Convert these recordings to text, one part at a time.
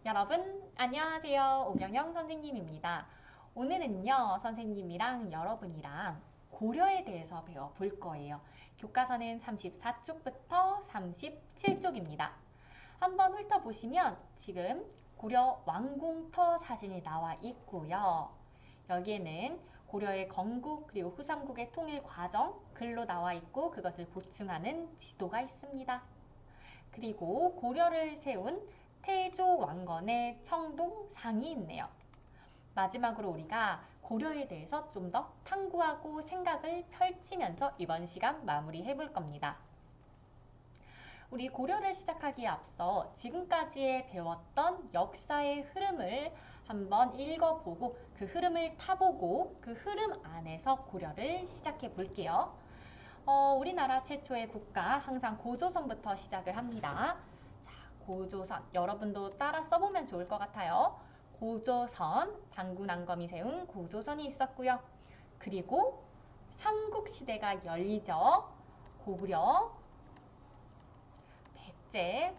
여러분, 안녕하세요. 오경영 선생님입니다. 오늘은요, 선생님이랑 여러분이랑 고려에 대해서 배워볼 거예요. 교과서는 34쪽부터 37쪽입니다. 한번 훑어보시면 지금 고려 왕궁터 사진이 나와 있고요. 여기에는 고려의 건국 그리고 후삼국의 통일 과정 글로 나와 있고 그것을 보충하는 지도가 있습니다. 그리고 고려를 세운 태조 왕건의 청동상이 있네요. 마지막으로 우리가 고려에 대해서 좀 더 탐구하고 생각을 펼치면서 이번 시간 마무리해 볼 겁니다. 우리 고려를 시작하기에 앞서 지금까지의 배웠던 역사의 흐름을 한번 읽어보고 그 흐름을 타보고 그 흐름 안에서 고려를 시작해 볼게요. 우리나라 최초의 국가 항상 고조선부터 시작을 합니다. 자, 고조선 여러분도 따라 써보면 좋을 것 같아요. 고조선 당군왕검이 세운 고조선이 있었고요. 그리고 삼국시대가 열리죠. 고구려, 백제,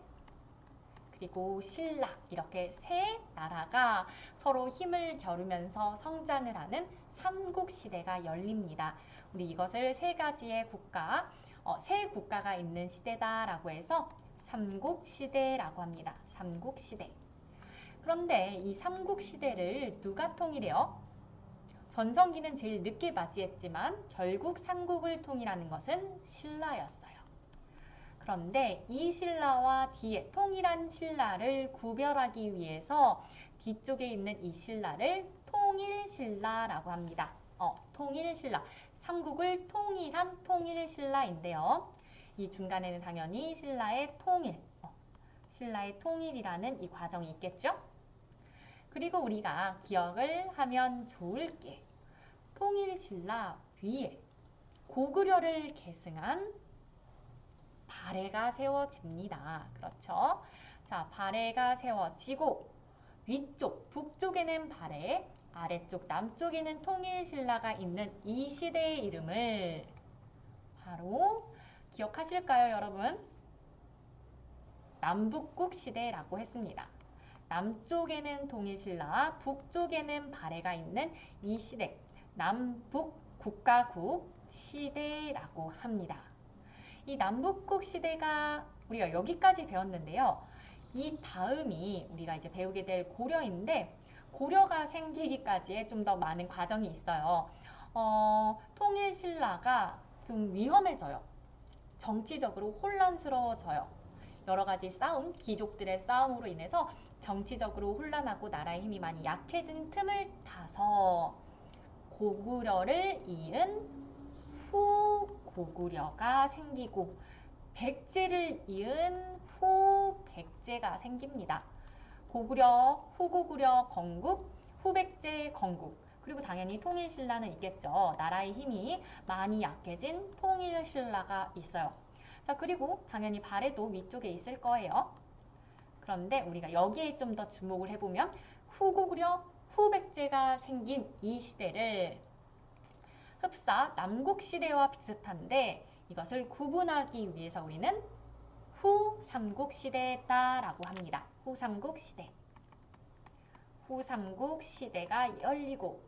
그리고 신라 이렇게 세 나라가 서로 힘을 겨루면서 성장을 하는 삼국시대가 열립니다. 우리 이것을 세 가지의 국가, 세 국가가 있는 시대다라고 해서 삼국시대라고 합니다. 삼국시대. 그런데 이 삼국시대를 누가 통일해요? 전성기는 제일 늦게 맞이했지만 결국 삼국을 통일하는 것은 신라였어요. 그런데 이 신라와 뒤에 통일한 신라를 구별하기 위해서 뒤쪽에 있는 이 신라를 통일신라라고 합니다. 통일신라. 삼국을 통일한 통일신라인데요. 이 중간에는 당연히 신라의 통일, 신라의 통일이라는 이 과정이 있겠죠? 그리고 우리가 기억을 하면 좋을 게 통일신라 위에 고구려를 계승한 발해가 세워집니다. 그렇죠? 자, 발해가 세워지고 위쪽, 북쪽에는 발해, 아래쪽, 남쪽에는 통일신라가 있는 이 시대의 이름을 바로 기억하실까요, 여러분? 남북국 시대라고 했습니다. 남쪽에는 통일신라, 북쪽에는 발해가 있는 이 시대, 남북 국가국 시대라고 합니다. 이 남북국 시대가 우리가 여기까지 배웠는데요. 이 다음이 우리가 이제 배우게 될 고려인데 고려가 생기기까지의 좀 더 많은 과정이 있어요. 통일신라가 좀 위험해져요. 정치적으로 혼란스러워져요. 여러 가지 싸움, 귀족들의 싸움으로 인해서 정치적으로 혼란하고 나라의 힘이 많이 약해진 틈을 타서 고구려를 이은 후고구려가 생기고 백제를 이은 후백제가 생깁니다. 고구려, 후고구려 건국, 후백제 건국, 그리고 당연히 통일신라는 있겠죠. 나라의 힘이 많이 약해진 통일신라가 있어요. 자, 그리고 당연히 발해도 위쪽에 있을 거예요. 그런데 우리가 여기에 좀 더 주목을 해보면 후고구려, 후백제가 생긴 이 시대를 흡사 남국시대와 비슷한데 이것을 구분하기 위해서 우리는 후삼국시대다라고 합니다. 후삼국시대. 후삼국시대가 열리고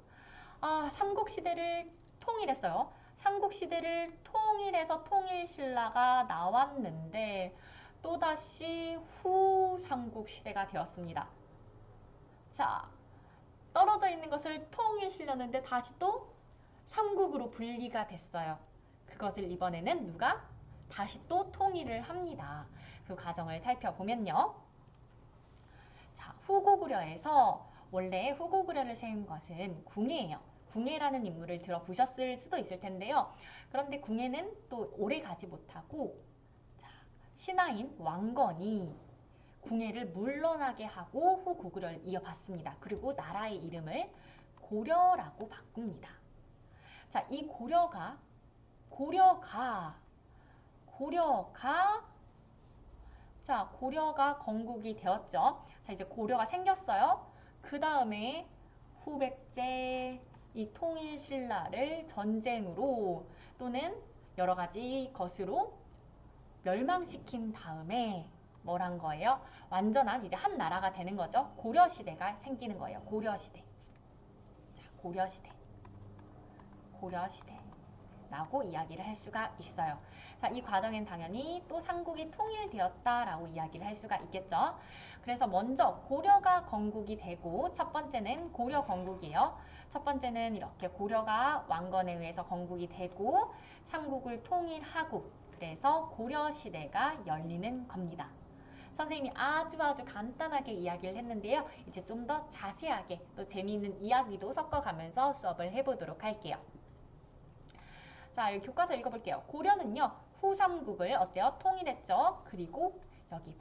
삼국시대를 통일했어요. 삼국시대를 통일해서 통일신라가 나왔는데 또다시 후삼국시대가 되었습니다. 자, 떨어져 있는 것을 통일시켰는데 다시 또 삼국으로 분리가 됐어요. 그것을 이번에는 누가? 다시 또 통일을 합니다. 그 과정을 살펴보면요. 자, 후고구려에서 원래 후고구려를 세운 것은 궁예예요. 궁예라는 인물을 들어보셨을 수도 있을 텐데요. 그런데 궁예는 또 오래 가지 못하고 신하인 왕건이 궁예를 물러나게 하고 후고구려를 이어받습니다. 그리고 나라의 이름을 고려라고 바꿉니다. 자, 이 고려가 건국이 되었죠. 자, 이제 고려가 생겼어요. 그 다음에 후백제 이 통일신라를 전쟁으로 또는 여러 가지 것으로 멸망시킨 다음에 뭐란 거예요? 완전한 이제 한 나라가 되는 거죠. 고려시대가 생기는 거예요. 고려시대. 자, 고려시대. 고려시대라고 이야기를 할 수가 있어요. 자, 이 과정엔 당연히 또 삼국이 통일되었다라고 이야기를 할 수가 있겠죠. 그래서 먼저 고려가 건국이 되고 첫 번째는 고려 건국이에요. 첫 번째는 이렇게 고려가 왕건에 의해서 건국이 되고 삼국을 통일하고 그래서 고려시대가 열리는 겁니다. 선생님이 아주 간단하게 이야기를 했는데요. 이제 좀 더 자세하게 또 재미있는 이야기도 섞어가면서 수업을 해보도록 할게요. 자, 여기 교과서 읽어볼게요. 고려는요, 후삼국을 어때요? 통일했죠. 그리고 여기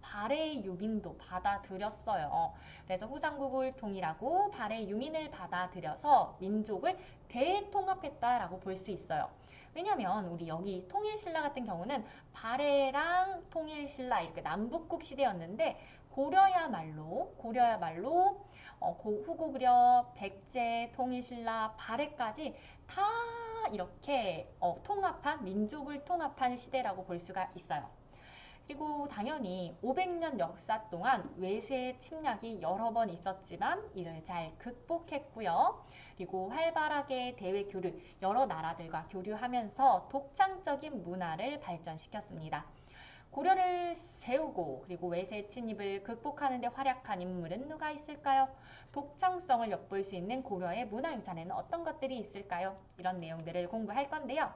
발해의 유민도 받아들였어요. 그래서 후삼국을 통일하고 발해의 유민을 받아들여서 민족을 대통합했다라고 볼 수 있어요. 왜냐면 우리 여기 통일신라 같은 경우는 발해랑 통일신라 이렇게 남북국 시대였는데 고려야말로 후고구려, 백제, 통일신라, 발해까지 다 이렇게 통합한 민족을 통합한 시대라고 볼 수가 있어요. 그리고 당연히 500년 역사 동안 외세 침략이 여러 번 있었지만 이를 잘 극복했고요. 그리고 활발하게 대외 교류, 여러 나라들과 교류하면서 독창적인 문화를 발전시켰습니다. 고려를 세우고 그리고 외세 침입을 극복하는 데 활약한 인물은 누가 있을까요? 독창성을 엿볼 수 있는 고려의 문화유산에는 어떤 것들이 있을까요? 이런 내용들을 공부할 건데요.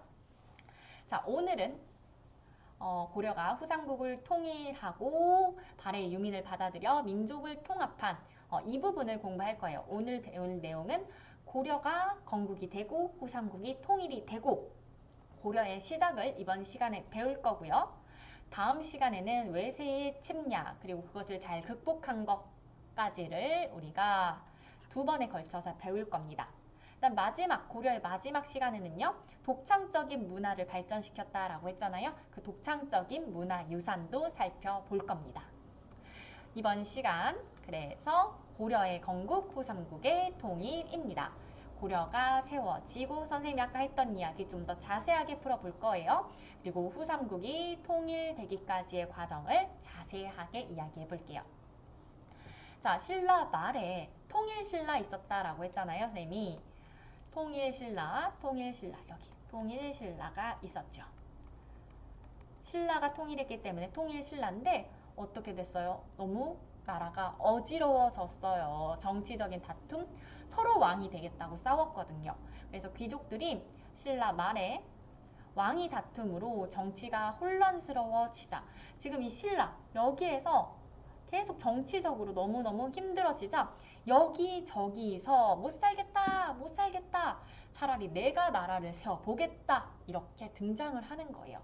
자, 오늘은 고려가 후삼국을 통일하고 발해의 유민을 받아들여 민족을 통합한 이 부분을 공부할 거예요. 오늘 배울 내용은 고려가 건국이 되고 후삼국이 통일이 되고 고려의 시작을 이번 시간에 배울 거고요. 다음 시간에는 외세의 침략 그리고 그것을 잘 극복한 것까지를 우리가 두 번에 걸쳐서 배울 겁니다. 그다음 고려의 마지막 시간에는요. 독창적인 문화를 발전시켰다라고 했잖아요. 그 독창적인 문화 유산도 살펴볼 겁니다. 이번 시간 그래서 고려의 건국, 후삼국의 통일입니다. 고려가 세워지고 선생님이 아까 했던 이야기 좀 더 자세하게 풀어볼 거예요. 그리고 후삼국이 통일되기까지의 과정을 자세하게 이야기해 볼게요. 자, 신라 말에 통일신라 있었다라고 했잖아요, 선생님이. 통일신라 여기 통일신라가 있었죠. 신라가 통일했기 때문에 통일신라인데 어떻게 됐어요? 너무 나라가 어지러워졌어요. 정치적인 다툼, 서로 왕이 되겠다고 싸웠거든요. 그래서 귀족들이 신라 말에 왕위 다툼으로 정치가 혼란스러워지자 지금 이 신라 여기에서 계속 정치적으로 너무너무 힘들어지자 여기저기서 못 살겠다 차라리 내가 나라를 세워보겠다 이렇게 등장을 하는 거예요.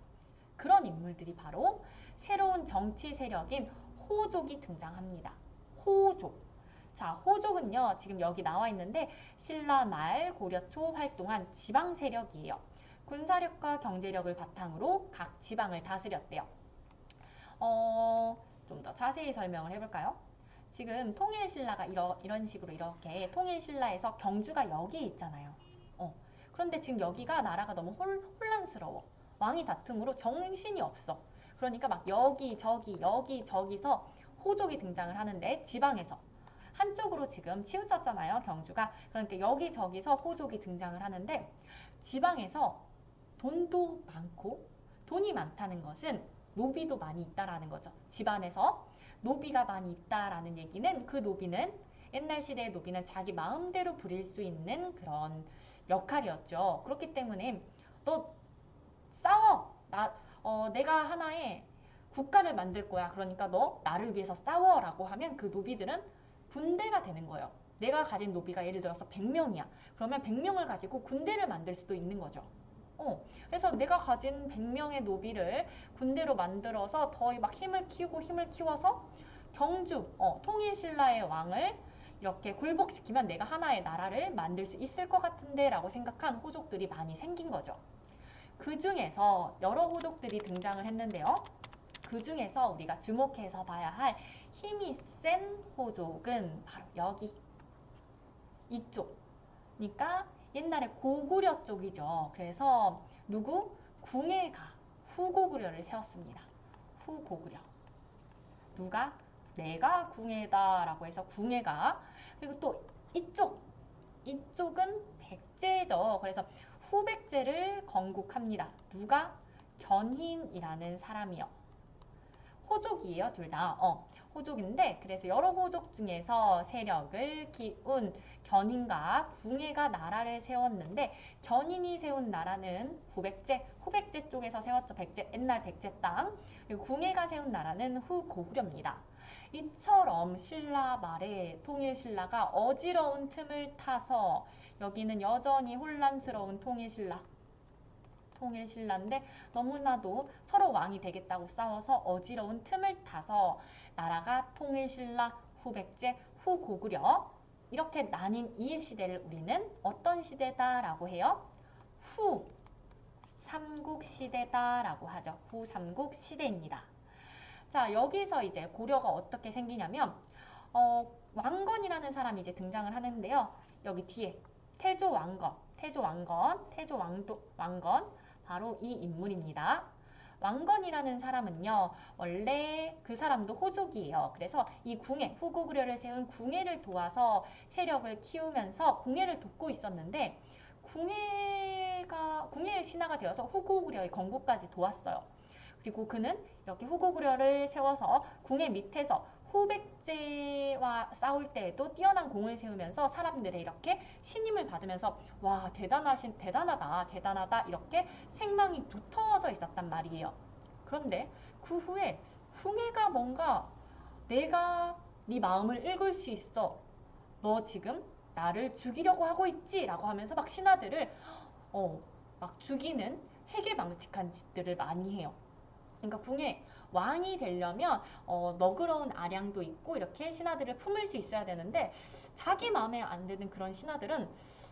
그런 인물들이 바로 새로운 정치 세력인 호족이 등장합니다. 호족. 자, 호족은요 지금 여기 나와 있는데 신라 말 고려 초 활동한 지방 세력이에요. 군사력과 경제력을 바탕으로 각 지방을 다스렸대요. 좀 더 자세히 설명을 해볼까요? 지금 통일신라가 이런 식으로 이렇게 통일신라에서 경주가 여기 있잖아요. 그런데 지금 여기가 나라가 너무 혼란스러워. 왕위 다툼으로 정신이 없어. 그러니까 막 여기저기서 호족이 등장을 하는데 지방에서 한쪽으로 지금 치우쳤잖아요. 경주가. 그러니까 여기저기서 호족이 등장을 하는데 지방에서 돈도 많고 돈이 많다는 것은 노비도 많이 있다라는 거죠. 집안에서 노비가 많이 있다라는 얘기는 그 노비는 옛날 시대의 노비는 자기 마음대로 부릴 수 있는 그런 역할이었죠. 그렇기 때문에 너 싸워. 내가 하나의 국가를 만들 거야. 그러니까 너 나를 위해서 싸워라고 하면 그 노비들은 군대가 되는 거예요. 내가 가진 노비가 예를 들어서 100명이야. 그러면 100명을 가지고 군대를 만들 수도 있는 거죠. 그래서 내가 가진 100명의 노비를 군대로 만들어서 더 막 힘을 키워서 경주, 통일신라의 왕을 이렇게 굴복시키면 내가 하나의 나라를 만들 수 있을 것 같은데 라고 생각한 호족들이 많이 생긴 거죠. 그 중에서 여러 호족들이 등장을 했는데요. 그 중에서 우리가 주목해서 봐야 할 힘이 센 호족은 바로 여기 이쪽. 그러니까 옛날에 고구려 쪽이죠. 그래서 누구? 궁예가 후고구려를 세웠습니다. 후고구려. 누가? 내가 궁예다라고 해서 궁예가. 그리고 또 이쪽은 백제죠. 그래서 후백제를 건국합니다. 누가? 견인이라는 사람이요. 호족이에요, 둘 다. 호족인데, 그래서 여러 호족 중에서 세력을 키운 견인과 궁예가 나라를 세웠는데, 견인이 세운 나라는 후백제 쪽에서 세웠죠. 옛날 백제 땅. 그리고 궁예가 세운 나라는 후고구려입니다. 이처럼 신라 말에 통일신라가 어지러운 틈을 타서 여기는 여전히 혼란스러운 통일신라인데 너무나도 서로 왕이 되겠다고 싸워서 어지러운 틈을 타서 나라가 통일신라, 후백제, 후고구려 이렇게 나뉜 이 시대를 우리는 어떤 시대다라고 해요? 후삼국시대다라고 하죠. 후삼국시대입니다. 자, 여기서 이제 고려가 어떻게 생기냐면 왕건이라는 사람이 이제 등장을 하는데요. 여기 뒤에 태조왕건 바로 이 인물입니다. 왕건이라는 사람은요, 원래 그 사람도 호족이에요. 그래서 이 궁예, 후고구려를 세운 궁예를 도와서 세력을 키우면서 궁예를 돕고 있었는데 궁예의 신하가 되어서 후고구려의 건국까지 도왔어요. 그리고 그는 이렇게 후고구려를 세워서 궁예 밑에서 후백제와 싸울 때에도 뛰어난 공을 세우면서 사람들의 이렇게 신임을 받으면서 와 대단하다 이렇게 책망이 두터워져 있었단 말이에요. 그런데 그 후에 궁예가 뭔가 내가 네 마음을 읽을 수 있어. 너 지금 나를 죽이려고 하고 있지? 라고 하면서 막 신하들을 막 죽이는 해괴망측한 짓들을 많이 해요. 그러니까 궁예 왕이 되려면 너그러운 아량도 있고 이렇게 신하들을 품을 수 있어야 되는데 자기 마음에 안 드는 그런 신하들은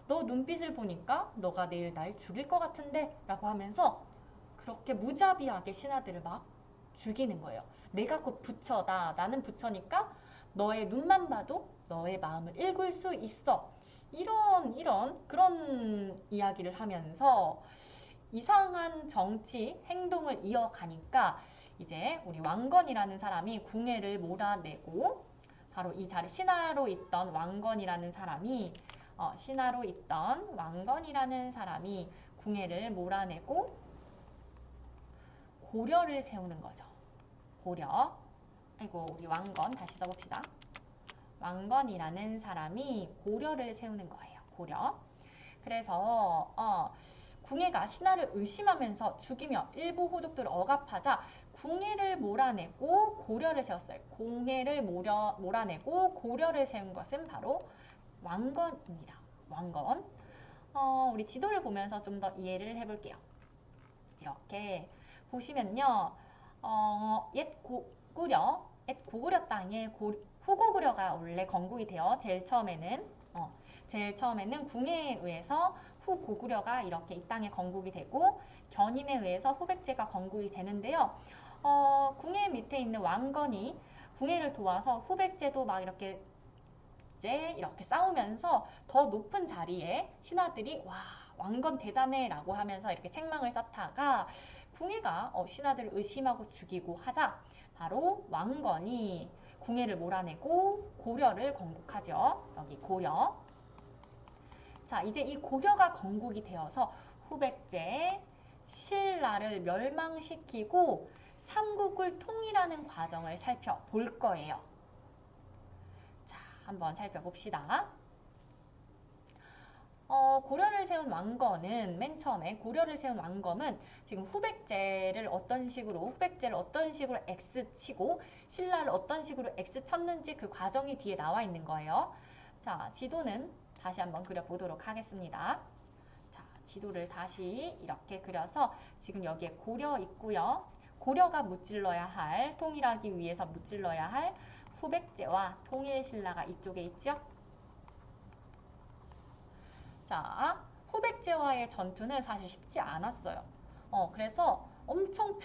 너 눈빛을 보니까 너가 내일 날 죽일 것 같은데 라고 하면서 그렇게 무자비하게 신하들을 막 죽이는 거예요. 내가 곧 부처다. 나는 부처니까 너의 눈만 봐도 너의 마음을 읽을 수 있어. 그런 이야기를 하면서 이상한 정치 행동을 이어가니까 이제 우리 왕건이라는 사람이 궁예를 몰아내고 바로 이 자리 신하로 있던 왕건이라는 사람이 궁예를 몰아내고 고려를 세우는 거죠. 고려. 우리 왕건 다시 써봅시다. 왕건이라는 사람이 고려를 세우는 거예요. 고려. 그래서 궁예가 신하를 의심하면서 죽이며 일부 호족들을 억압하자 궁예를 몰아내고 고려를 세웠어요. 궁예를 몰아내고 고려를 세운 것은 바로 왕건입니다. 왕건. 우리 지도를 보면서 좀 더 이해를 해볼게요. 이렇게 보시면요. 옛 고구려 땅에 후고구려가 원래 건국이 되어 제일 처음에는 궁예에 의해서 후고구려가 이렇게 이 땅에 건국이 되고 견인에 의해서 후백제가 건국이 되는데요. 궁예 밑에 있는 왕건이 궁예를 도와서 후백제도 막 이렇게 싸우면서 더 높은 자리에 신하들이 와 왕건 대단해 라고 하면서 이렇게 책망을 쌓다가 궁예가 신하들을 의심하고 죽이고 하자 바로 왕건이 궁예를 몰아내고 고려를 건국하죠. 여기 고려. 자, 이제 이 고려가 건국이 되어서 후백제, 신라를 멸망시키고 삼국을 통일하는 과정을 살펴볼 거예요. 자, 한번 살펴봅시다. 고려를 세운 왕건은 맨 처음에 고려를 세운 왕건은 지금 후백제를 어떤 식으로 X 치고 신라를 어떤 식으로 X 쳤는지 그 과정이 뒤에 나와 있는 거예요. 자, 지도는 다시 한번 그려보도록 하겠습니다. 자, 지도를 다시 이렇게 그려서 지금 여기에 고려 있고요. 고려가 통일하기 위해서 무찔러야 할 후백제와 통일신라가 이쪽에 있죠. 자, 후백제와의 전투는 사실 쉽지 않았어요. 그래서 엄청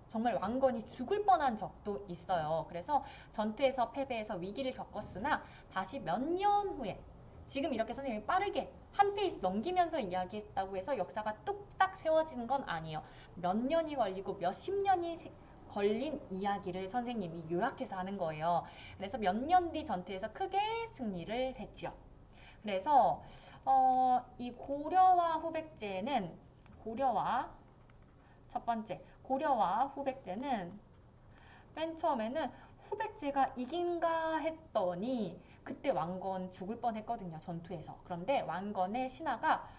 정말 왕건이 죽을 뻔한 적도 있어요. 그래서 전투에서 패배해서 위기를 겪었으나 다시 몇 년 후에 지금 이렇게 선생님이 빠르게 한 페이지 넘기면서 이야기했다고 해서 역사가 뚝딱 세워지는 건 아니에요. 몇 년이 걸리고 몇십 년이 걸린 이야기를 선생님이 요약해서 하는 거예요. 그래서 몇 년 뒤 전투에서 크게 승리를 했죠. 그래서 이 고려와 후백제는 첫 번째 고려와 후백제는 맨 처음에는 후백제가 이긴가 했더니 그때 왕건 죽을 뻔했거든요. 전투에서. 그런데 왕건의 신하가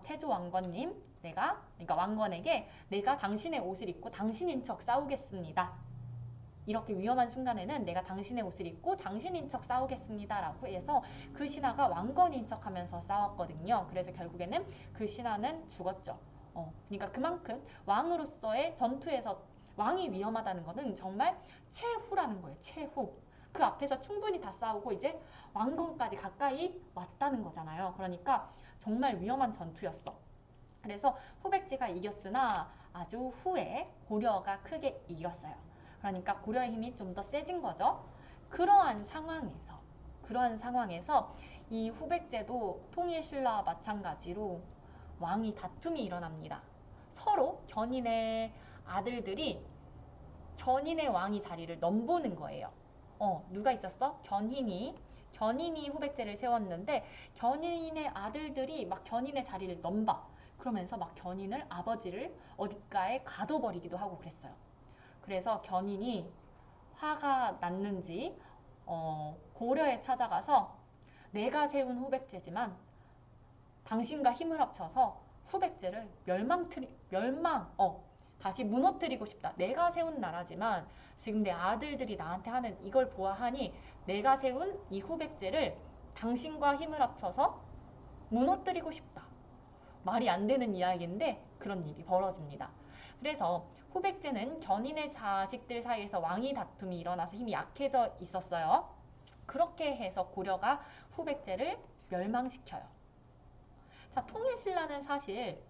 태조 왕건님, 그러니까 왕건에게 내가 당신의 옷을 입고 당신인 척 싸우겠습니다. 이렇게 위험한 순간에는 내가 당신의 옷을 입고 당신인 척 싸우겠습니다. 라고 해서 그 신하가 왕건인 척 하면서 싸웠거든요. 그래서 결국에는 그 신하는 죽었죠. 그러니까 그만큼 왕으로서의 전투에서 왕이 위험하다는 것은 정말 최후라는 거예요. 최후. 그 앞에서 충분히 다 싸우고 이제 왕건까지 가까이 왔다는 거잖아요. 그러니까 정말 위험한 전투였어. 그래서 후백제가 이겼으나 아주 후에 고려가 크게 이겼어요. 그러니까 고려의 힘이 좀 더 세진 거죠. 그러한 상황에서 이 후백제도 통일신라와 마찬가지로 왕위 다툼이 일어납니다. 서로 견인의 아들들이 견인의 왕위 자리를 넘보는 거예요. 누가 있었어? 견인이 후백제를 세웠는데 견인의 아들들이 막 견인의 자리를 넘봐. 그러면서 막 견인을 아버지를 어딘가에 가둬버리기도 하고 그랬어요. 그래서 견인이 화가 났는지 고려에 찾아가서 내가 세운 후백제지만 당신과 힘을 합쳐서 후백제를 다시 무너뜨리고 싶다. 내가 세운 나라지만 지금 내 아들들이 나한테 하는 이걸 보아하니 내가 세운 이 후백제를 당신과 힘을 합쳐서 무너뜨리고 싶다. 말이 안 되는 이야기인데 그런 일이 벌어집니다. 그래서 후백제는 견인의 자식들 사이에서 왕위 다툼이 일어나서 힘이 약해져 있었어요. 그렇게 해서 고려가 후백제를 멸망시켜요. 자, 통일신라는 사실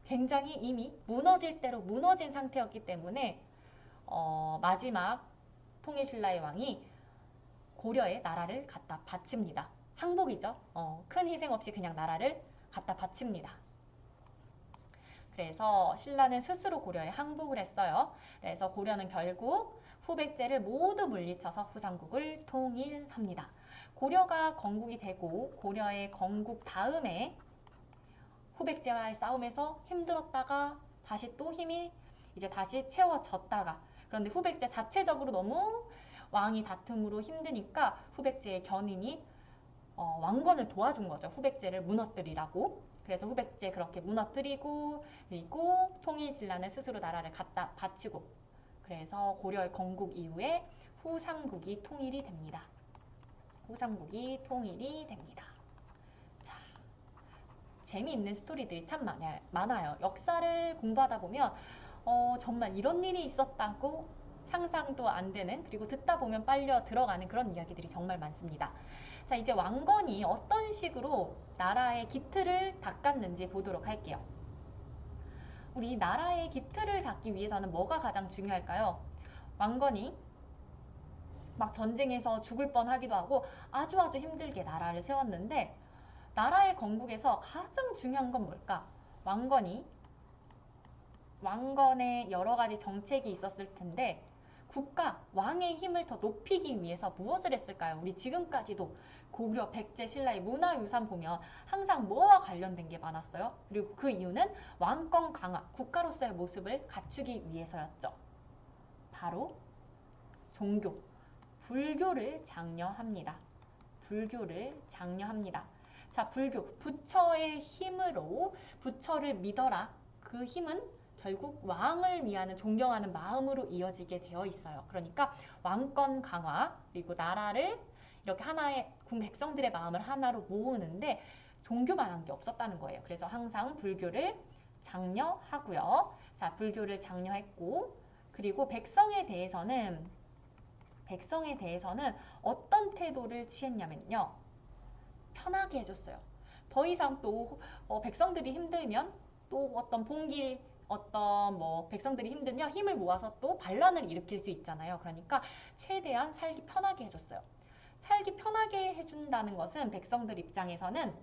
굉장히 이미 무너질 대로 무너진 상태였기 때문에 마지막 통일신라의 왕이 고려에 나라를 갖다 바칩니다. 항복이죠. 큰 희생 없이 그냥 나라를 갖다 바칩니다. 그래서 신라는 스스로 고려에 항복을 했어요. 그래서 고려는 결국 후백제를 모두 물리쳐서 후삼국을 통일합니다. 고려가 건국이 되고 고려의 건국 다음에 후백제와의 싸움에서 힘들었다가 다시 또 힘이 이제 다시 채워졌다가 그런데 후백제 자체적으로 너무 왕이 다툼으로 힘드니까 후백제의 견인이 왕건을 도와준 거죠. 후백제를 무너뜨리라고. 그래서 후백제 그렇게 무너뜨리고 그리고 통일신라는 스스로 나라를 갖다 바치고 그래서 고려의 건국 이후에 후삼국이 통일이 됩니다. 후삼국이 통일이 됩니다. 자, 재미있는 스토리들이 참 많아요. 역사를 공부하다 보면 정말 이런 일이 있었다고 상상도 안 되는 그리고 듣다 보면 빨려 들어가는 그런 이야기들이 정말 많습니다. 자, 이제 왕건이 어떤 식으로 나라의 기틀을 닦았는지 보도록 할게요. 우리 나라의 기틀을 닦기 위해서는 뭐가 가장 중요할까요? 왕건이 막 전쟁에서 죽을 뻔하기도 하고 아주 힘들게 나라를 세웠는데 나라의 건국에서 가장 중요한 건 뭘까? 왕건의 여러 가지 정책이 있었을 텐데 왕의 힘을 더 높이기 위해서 무엇을 했을까요? 우리 지금까지도 고려, 백제, 신라의 문화유산 보면 항상 뭐와 관련된 게 많았어요? 그리고 그 이유는 왕권 강화, 국가로서의 모습을 갖추기 위해서였죠. 바로 종교, 불교를 장려합니다. 자, 불교, 부처의 힘으로 부처를 믿어라. 그 힘은 결국 왕을 위하는 존경하는 마음으로 이어지게 되어 있어요. 그러니까 왕권 강화 그리고 나라를 이렇게 하나의 백성들의 마음을 하나로 모으는데 종교만한 게 없었다는 거예요. 그래서 항상 불교를 장려하고요. 자, 불교를 장려했고 그리고 백성에 대해서는 어떤 태도를 취했냐면요. 편하게 해줬어요. 더 이상 또 백성들이 힘들면 또 백성들이 힘들면 힘을 모아서 또 반란을 일으킬 수 있잖아요. 그러니까 최대한 살기 편하게 해줬어요. 살기 편하게 해준다는 것은 백성들 입장에서는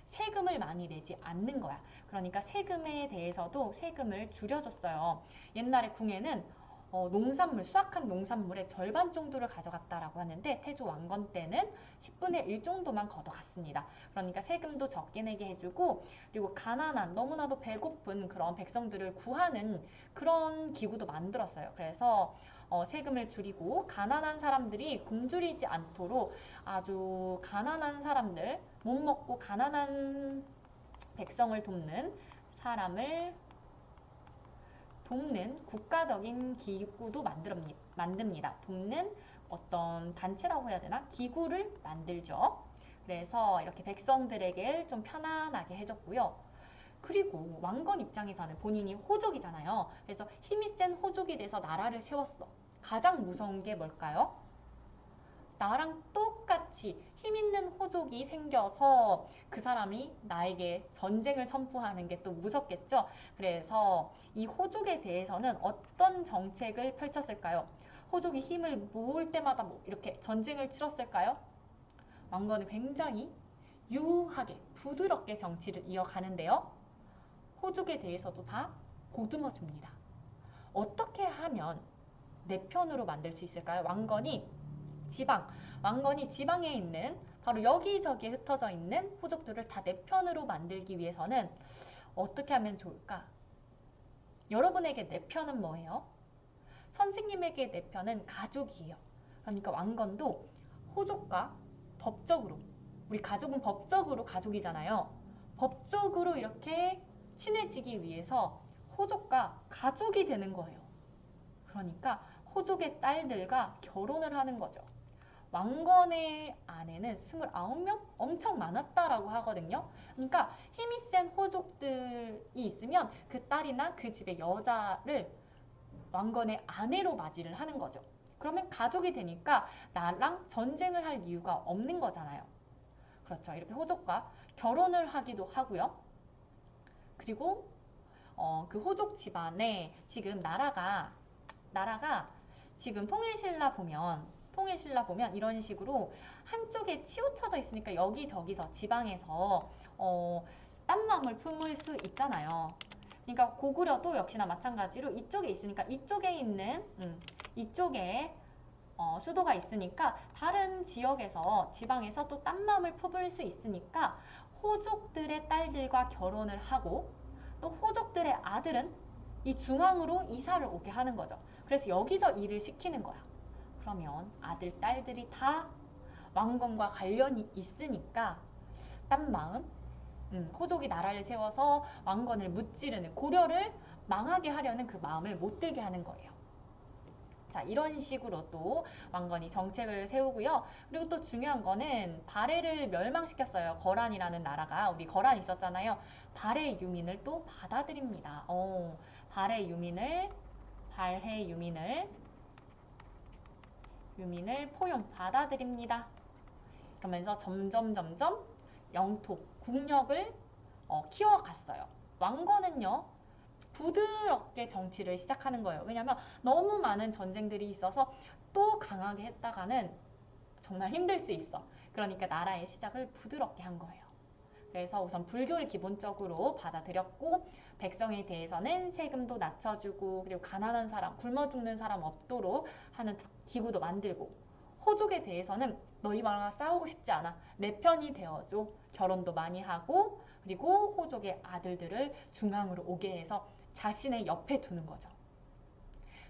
세금을 많이 내지 않는 거야. 그러니까 세금에 대해서도 세금을 줄여줬어요. 옛날에 궁에는 농산물, 수확한 농산물의 절반 정도를 가져갔다라고 하는데 태조 왕건 때는 10분의 1 정도만 걷어갔습니다. 그러니까 세금도 적게 내게 해주고 그리고 가난한 너무나도 배고픈 그런 백성들을 구하는 그런 기구도 만들었어요. 그래서 세금을 줄이고 가난한 사람들이 굶주리지 않도록 아주 가난한 사람들, 못 먹고 가난한 백성을 돕는 국가적인 기구도 만듭니다. 돕는 어떤 단체라고 해야 되나? 기구를 만들죠. 그래서 이렇게 백성들에게 좀 편안하게 해줬고요. 그리고 왕건 입장에서는 본인이 호족이잖아요. 그래서 힘이 센 호족이 돼서 나라를 세웠어. 가장 무서운 게 뭘까요? 나랑 똑같이 힘 있는 호족이 생겨서 그 사람이 나에게 전쟁을 선포하는 게 또 무섭겠죠. 그래서 이 호족에 대해서는 어떤 정책을 펼쳤을까요? 호족이 힘을 모을 때마다 뭐 이렇게 전쟁을 치렀을까요? 왕건은 굉장히 유하게 부드럽게 정치를 이어가는데요. 호족에 대해서도 다 보듬어 줍니다. 어떻게 하면 내 편으로 만들 수 있을까요? 왕건이 지방에 있는 바로 여기저기에 흩어져 있는 호족들을 다 내 편으로 만들기 위해서는 어떻게 하면 좋을까? 여러분에게 내 편은 뭐예요? 선생님에게 내 편은 가족이에요. 그러니까 왕건도 호족과 법적으로, 우리 가족은 법적으로 가족이잖아요. 법적으로 이렇게 친해지기 위해서 호족과 가족이 되는 거예요. 그러니까 호족의 딸들과 결혼을 하는 거죠. 왕건의 아내는 29명? 엄청 많았다라고 하거든요. 그러니까 힘이 센 호족들이 있으면 그 딸이나 그 집의 여자를 왕건의 아내로 맞이를 하는 거죠. 그러면 가족이 되니까 나랑 전쟁을 할 이유가 없는 거잖아요. 그렇죠. 이렇게 호족과 결혼을 하기도 하고요. 그리고 그 호족 집안에 지금 나라가 지금 통일신라 보면 이런 식으로 한쪽에 치우쳐져 있으니까 여기저기서 지방에서 딴 마음을 품을 수 있잖아요. 그러니까 고구려도 역시나 마찬가지로 이쪽에 있으니까 이쪽에 수도가 있으니까 다른 지역에서 지방에서 또 딴 마음을 품을 수 있으니까 호족들의 딸들과 결혼을 하고 또 호족들의 아들은 이 중앙으로 이사를 오게 하는 거죠. 그래서 여기서 일을 시키는 거야. 그러면 아들, 딸들이 다 왕건과 관련이 있으니까 딴 마음, 호족이 나라를 세워서 왕건을 무찌르는 고려를 망하게 하려는 그 마음을 못 들게 하는 거예요. 자, 이런 식으로 또 왕건이 정책을 세우고요. 그리고 또 중요한 거는 발해를 멸망시켰어요. 거란이라는 나라가. 우리 거란 있었잖아요. 발해 유민을 또 받아들입니다. 발해 유민을 포용 받아들입니다. 그러면서 점점 영토, 국력을 키워갔어요. 왕건은요, 부드럽게 정치를 시작하는 거예요. 왜냐하면 너무 많은 전쟁들이 있어서 또 강하게 했다가는 정말 힘들 수 있어. 그러니까 나라의 시작을 부드럽게 한 거예요. 그래서 우선 불교를 기본적으로 받아들였고 백성에 대해서는 세금도 낮춰주고 그리고 가난한 사람, 굶어 죽는 사람 없도록 하는 기구도 만들고 호족에 대해서는 너희와 싸우고 싶지 않아. 내 편이 되어줘. 결혼도 많이 하고 그리고 호족의 아들들을 중앙으로 오게 해서 자신의 옆에 두는 거죠.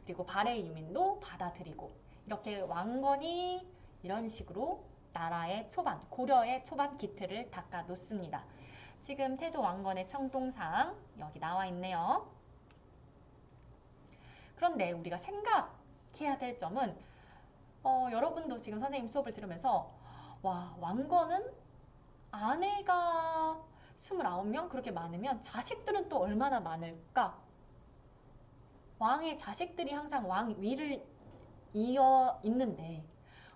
그리고 발해 유민도 받아들이고 이렇게 왕건이 이런 식으로 나라의 초반, 고려의 초반 기틀을 닦아 놓습니다. 지금 태조 왕건의 청동상 여기 나와 있네요. 그런데 우리가 생각해야 될 점은 여러분도 지금 선생님 수업을 들으면서 와, 왕건은 아내가 29명 그렇게 많으면 자식들은 또 얼마나 많을까? 왕의 자식들이 항상 왕 위를 이어 있는데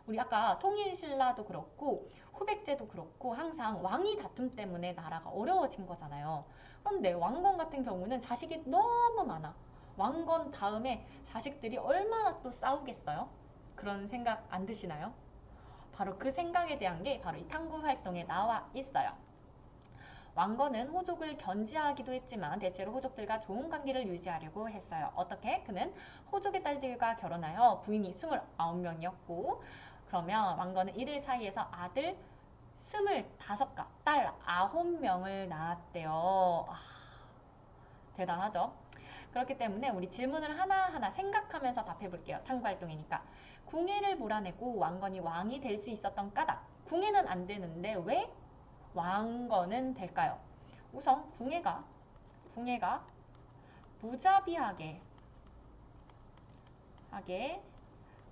우리 아까 통일신라도 그렇고 후백제도 그렇고 항상 왕위 다툼 때문에 나라가 어려워진 거잖아요. 그런데 왕건 같은 경우는 자식이 너무 많아. 왕건 다음에 자식들이 얼마나 또 싸우겠어요? 그런 생각 안 드시나요? 바로 그 생각에 대한 게 바로 이 탐구 활동에 나와 있어요. 왕건은 호족을 견제하기도 했지만 대체로 호족들과 좋은 관계를 유지하려고 했어요. 어떻게? 그는 호족의 딸들과 결혼하여 부인이 29명이었고 그러면 왕건은 이들 사이에서 아들 25가, 딸 9명을 낳았대요. 대단하죠? 그렇기 때문에 우리 질문을 하나하나 생각하면서 답해 볼게요. 탐구활동이니까. 궁예를 몰아내고 왕건이 왕이 될 수 있었던 까닭. 궁예는 안 되는데 왜 왕건은 될까요? 우선 궁예가 무자비하게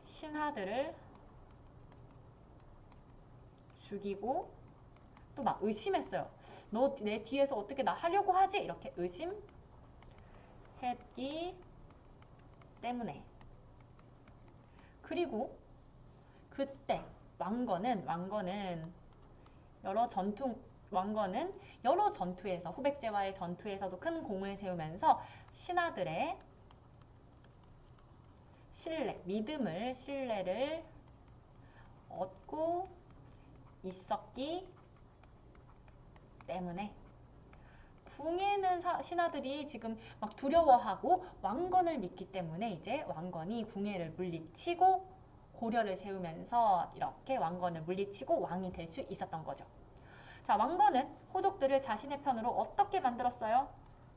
신하들을 죽이고 또 막 의심했어요. 너 내 뒤에서 어떻게 나 하려고 하지? 이렇게 의심했기 때문에. 그리고 그때 왕건은 여러 전투에서 후백제와의 전투에서도 큰 공을 세우면서 신하들의 신뢰를 얻고 있었기 때문에 궁예는 신하들이 지금 막 두려워하고 왕건을 믿기 때문에 이제 왕건이 궁예를 물리치고 고려를 세우면서 이렇게 왕건을 물리치고 왕이 될 수 있었던 거죠. 자, 왕건은 호족들을 자신의 편으로 어떻게 만들었어요?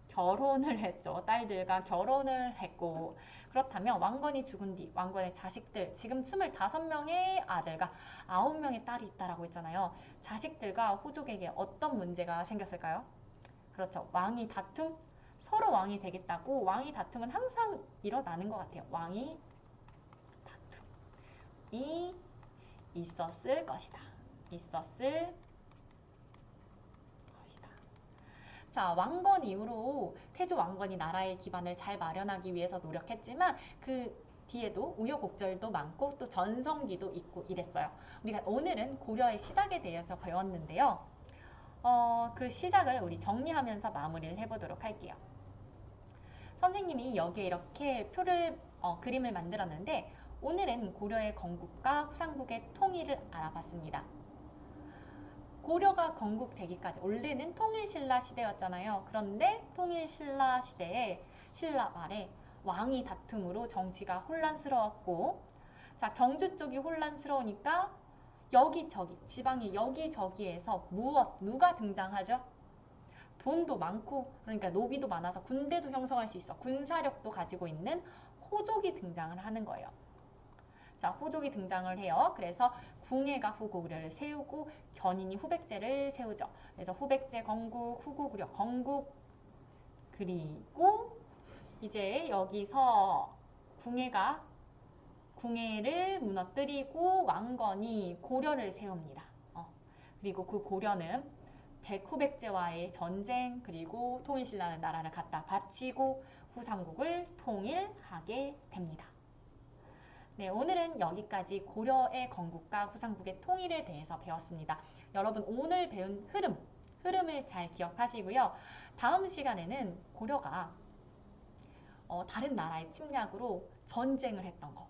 결혼을 했죠. 딸들과 결혼을 했고 그렇다면 왕건이 죽은 뒤 왕건의 자식들 지금 25명의 아들과 9명의 딸이 있다라고 했잖아요. 자식들과 호족에게 어떤 문제가 생겼을까요? 그렇죠. 왕위 다툼? 서로 왕이 되겠다고 왕위 다툼은 항상 일어나는 것 같아요. 왕위 다툼이 있었을 것이다. 자, 왕건 이후로 태조 왕건이 나라의 기반을 잘 마련하기 위해서 노력했지만 그 뒤에도 우여곡절도 많고 또 전성기도 있고 이랬어요. 우리가 오늘은 고려의 시작에 대해서 배웠는데요. 그 시작을 우리 정리하면서 마무리를 해보도록 할게요. 선생님이 여기에 이렇게 그림을 만들었는데 오늘은 고려의 건국과 후삼국의 통일을 알아봤습니다. 고려가 건국되기까지 원래는 통일신라 시대였잖아요. 그런데 통일신라 시대에 신라 말에 왕위 다툼으로 정치가 혼란스러웠고 자, 경주 쪽이 혼란스러우니까 여기저기 지방이 여기저기에서 누가 등장하죠? 돈도 많고 그러니까 노비도 많아서 군대도 형성할 수 있어. 군사력도 가지고 있는 호족이 등장을 하는 거예요. 자, 호족이 등장을 해요. 그래서 궁예가 후고구려를 세우고 견인이 후백제를 세우죠. 그래서 후백제 건국, 후고구려 건국 그리고 이제 여기서 궁예를 무너뜨리고 왕건이 고려를 세웁니다. 그리고 그 고려는 백후백제와의 전쟁 그리고 통일신라는 나라를 갖다 바치고 후삼국을 통일하게 됩니다. 네, 오늘은 여기까지 고려의 건국과 후삼국의 통일에 대해서 배웠습니다. 여러분 오늘 배운 흐름을 잘 기억하시고요. 다음 시간에는 고려가 다른 나라의 침략으로 전쟁을 했던 거,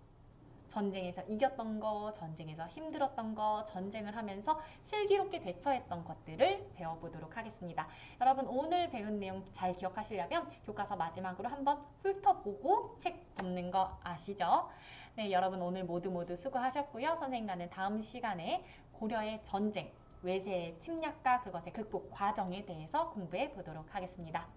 전쟁에서 이겼던 거, 전쟁에서 힘들었던 거, 전쟁을 하면서 슬기롭게 대처했던 것들을 배워보도록 하겠습니다. 여러분 오늘 배운 내용 잘 기억하시려면 교과서 마지막으로 한번 훑어보고 책 덮는 거 아시죠? 네, 여러분 오늘 모두 수고하셨고요. 선생님과는 다음 시간에 고려의 전쟁, 외세의 침략과 그것의 극복 과정에 대해서 공부해 보도록 하겠습니다.